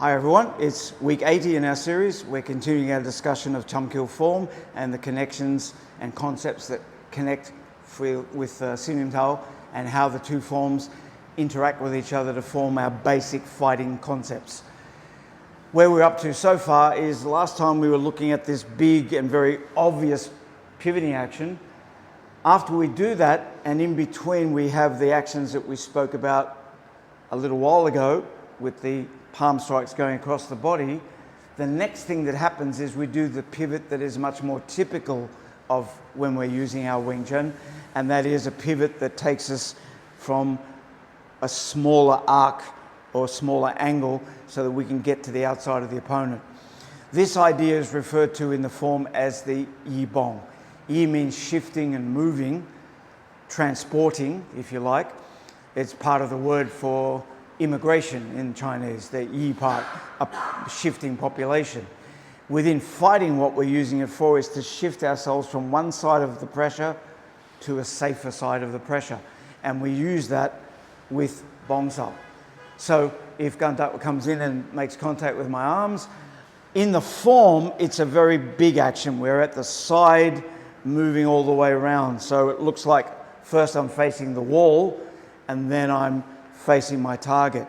Hi everyone, it's week 80 in our series. We're continuing our discussion of Cham Kiu form and the connections and concepts that connect with Sin Im Tao and how the two forms interact with each other to form our basic fighting concepts. Where we're up to so far is last time we were looking at this big and very obvious pivoting action. After we do that, and in between we have the actions that we spoke about a little while ago with the palm strikes going across the body, the next thing that happens is we do the pivot that is much more typical of when we're using our Wing Chun, and that is a pivot that takes us from a smaller arc or smaller angle so that we can get to the outside of the opponent. This idea is referred to in the form as the Yi Bong. Yi means shifting and moving, transporting, if you like. It's part of the word for immigration in Chinese, the Yi part, a shifting population. Within fighting, what we're using it for is to shift ourselves from one side of the pressure to a safer side of the pressure. And we use that with Bong Sau. So if Gantak comes in and makes contact with my arms, in the form, it's a very big action. We're at the side, moving all the way around. So it looks like first I'm facing the wall and then I'm facing my target.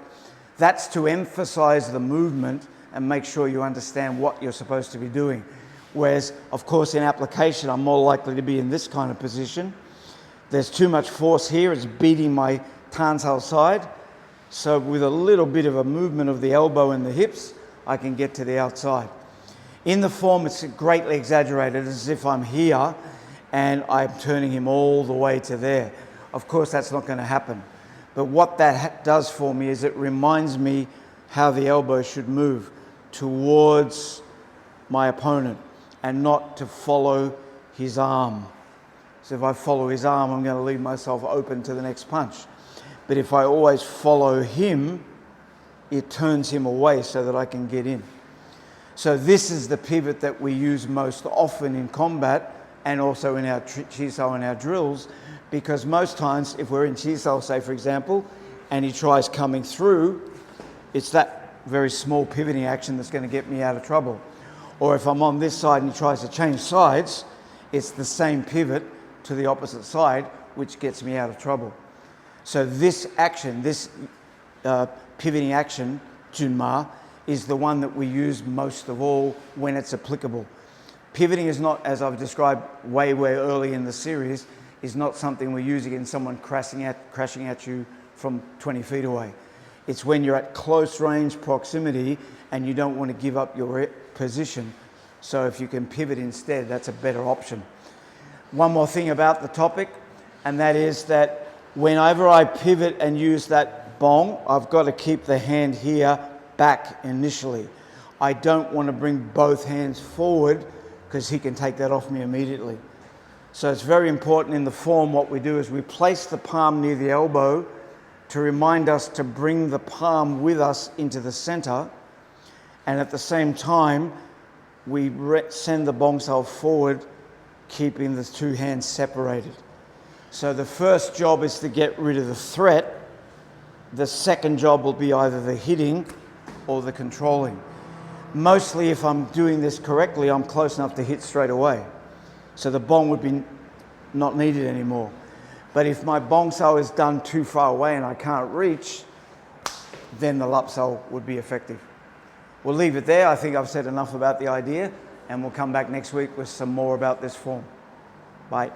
That's to emphasize the movement and make sure you understand what you're supposed to be doing. Whereas, of course, in application, I'm more likely to be in this kind of position. There's too much force here, it's beating my Tan Sau side. So with a little bit of a movement of the elbow and the hips, I can get to the outside. In the form, it's greatly exaggerated, as if I'm here and I'm turning him all the way to there. Of course, that's not going to happen. But what that does for me is it reminds me how the elbow should move towards my opponent and not to follow his arm. So if I follow his arm, I'm going to leave myself open to the next punch. But if I always follow him, it turns him away so that I can get in. So this is the pivot that we use most often in combat and also in our Chi Sau and our drills, because most times if we're in Chi Sau, say for example, and he tries coming through, it's that very small pivoting action that's going to get me out of trouble. Or if I'm on this side and he tries to change sides, it's the same pivot to the opposite side, which gets me out of trouble. So this action, this pivoting action, Juen Ma, is the one that we use most of all when it's applicable. Pivoting is not, as I've described way early in the series, is not something we're using in someone crashing at you from 20 feet away. It's when you're at close range proximity and you don't want to give up your position. So if you can pivot instead, that's a better option. One more thing about the topic, and that is that whenever I pivot and use that bong, I've got to keep the hand here back initially. I don't want to bring both hands forward because he can take that off me immediately. So it's very important in the form. What we do is we place the palm near the elbow to remind us to bring the palm with us into the center, and at the same time we send the Bong Sau forward, keeping the two hands separated. So the first job is to get rid of the threat. The second job will be either the hitting or the controlling. Mostly if I'm doing this correctly, I'm close enough to hit straight away. So the bong would be not needed anymore. But if my Bong Sau is done too far away and I can't reach, then the Laap Sau would be effective. We'll leave it there. I think I've said enough about the idea, and we'll come back next week with some more about this form. Bye.